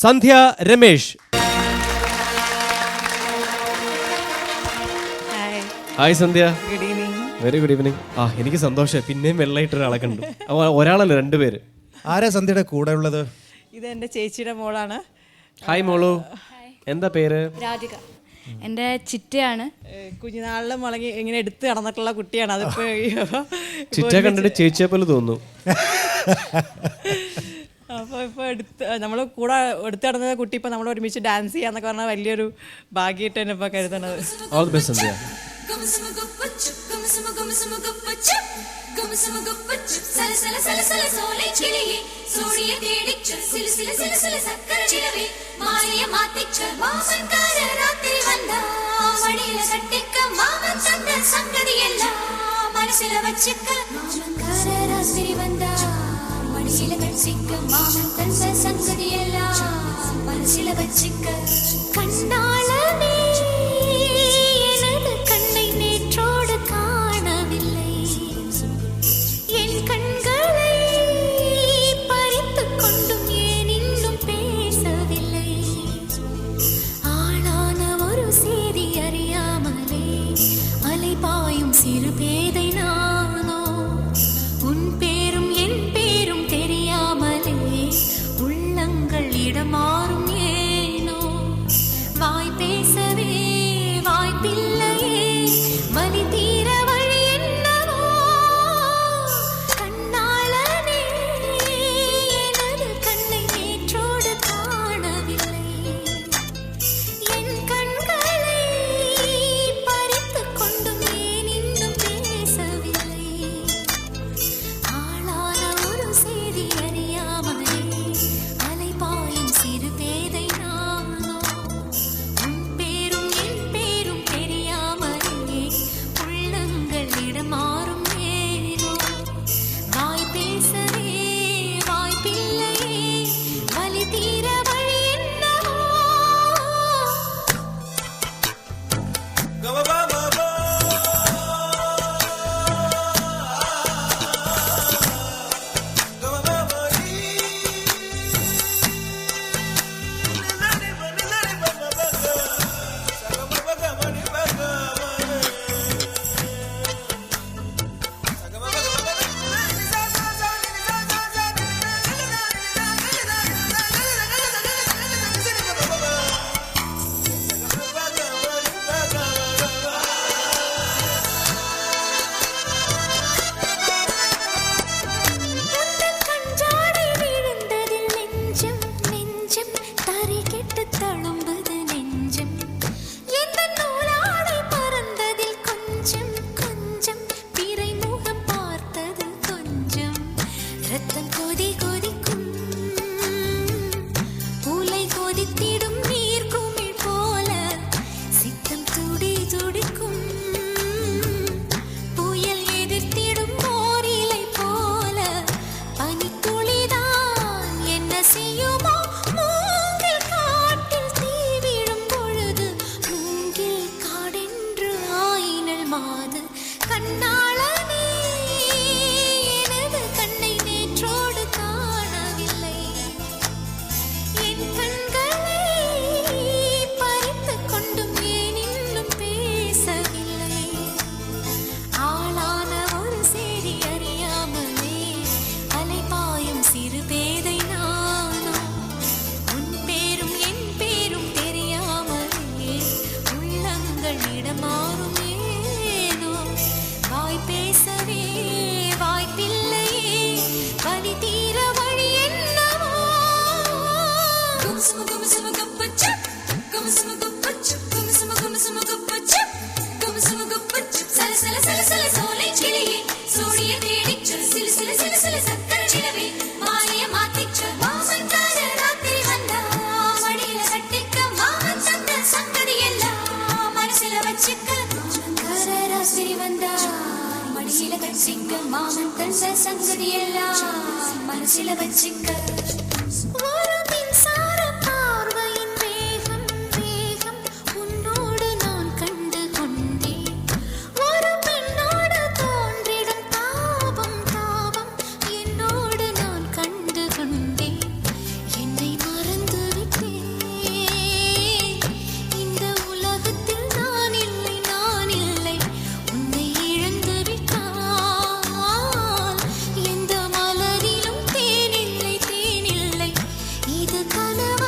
സന്ധ്യ Ramesh. Hi Sandhya. Good evening. Very good evening. എനിക്ക് സന്തോഷം, പിന്നെയും വെള്ളമായിട്ട് ഒരാളെ കണ്ടു. ഒരാളല്ല, രണ്ടുപേര്. ആരാ സന്ധ്യയുടെ കൂടെ ഉള്ളത്? ഇത് എൻ്റെ ചേച്ചിയുടെ മോളാണ്. ഹായ് മോളു, എന്താ പേര്? രാധിക. എൻ്റെ ചിറ്റയാണ്. കുഞ്ഞുനാളിൽ മുളങ്ങി ഇങ്ങനെ എടുത്ത് നടന്നിട്ടുള്ള കുട്ടിയാണ്. അതിപ്പോ ചിറ്റ കണ്ടിട്ട് ചേച്ചിയെ പോലെ തോന്നുന്നു. അപ്പോൾ ഇപ്പോൾ നമ്മൾ കൂടെ എടുത്ത് നടന്ന കുട്ടി ഇപ്പം നമ്മൾ ഒരുമിച്ച് ഡാൻസ് ചെയ്യാന്നൊക്കെ പറഞ്ഞാൽ വലിയൊരു ഭാഗ്യമായിട്ട് തന്നെ ഇപ്പോൾ കരുതണത്. ഓൾ ദി ബെസ്റ്റ് സന്ധ്യ. கண்ணாளனே எனது கண்ணை நேற்றோடு காணவில்லை, என் கண்களை பறித்துக் கொண்டும் ஏன் இன்னும் பேசவில்லை, ஆளான ஒரு செய்தி அறியாமலே அலைபாயும் சிறு பேதை நானோ, உன் பேரும் என் பேரும் தெரியாமலே உள்ளங்கள் இடமாறும் ஏனோ, வாய் பேசவே வாய்ப்பில்லையே வலி தீர வழி என்னவோ, கண்ணாளனே எனது கண்ணை நேற்றோடு காணவில்லை, என் கண்களை பறித்துக் கொண்டும் ஏன் இன்னும் பேசவில்லை, ஆளான ஒரு செய்தி அறியாமலே அலைபாயும் சிறு பேதை நானோ, உன் பேரும் என் பேரும் தெரியாமலே உள்ளங்கள் இடமாறும் ஏனோ, வாய் பேசவே வாய்ப்பில்லையே வலி தீர வழி என்னவோ. கஞ்சாடை விழுந்ததில் நெஞ்சம் நெஞ்சம் தறி கெட்டு தழும்புது நெஞ்சம், எந்த நூலாடை பறந்ததில் கொஞ்சம் கொஞ்சம் பிறை முகம் பார்த்தது கொஞ்சம், ரத்தம் கொதி கொதிக்கும் உலை கொதித்திடும் நீர் குமிழ் போல, சித்தம் துடி துடிக்கும் புயல் எதிர்த்திடும் ஓரிலை போல, பனித்துளிதான் என்ன செய்யுமோ, மூங்கில் காட்டில் தீ விழும் பொழுது மூங்கில் காடென்று ஆயினல் மாது, கண்ணாளனே எனது கண்ணை நேற்றோடு காணவில்லை, என் கண்களை பறித்துக் கொண்டும் ஏன் இன்னும் பேசவில்லை, ஆளான ஒரு செய்தி அறியாமலே அலைபாயும் சிறு பேதை நானோ, உன் பேரும் என் பேரும் தெரியாமலே உள்ளங்கள் இடமாறும் ஏனோ, வாய் பேசவே வாய்ப்பில்லையே வலி தீர வழி என்னவோ. மாமன் தந்த சங்கதி எல்லாம் மனசில வச்சுக்க, ஒரு மின்சார பார்வையின் வேகம் வேகம் உன்னோடு நான் கண்டு கொண்டேன், ஒரு பெண்ணோடு தோன்றிடும் தாபம் தாபம் என்னோடு நான் கண்டு கொண்டேன், என்னை மறந்து கனவு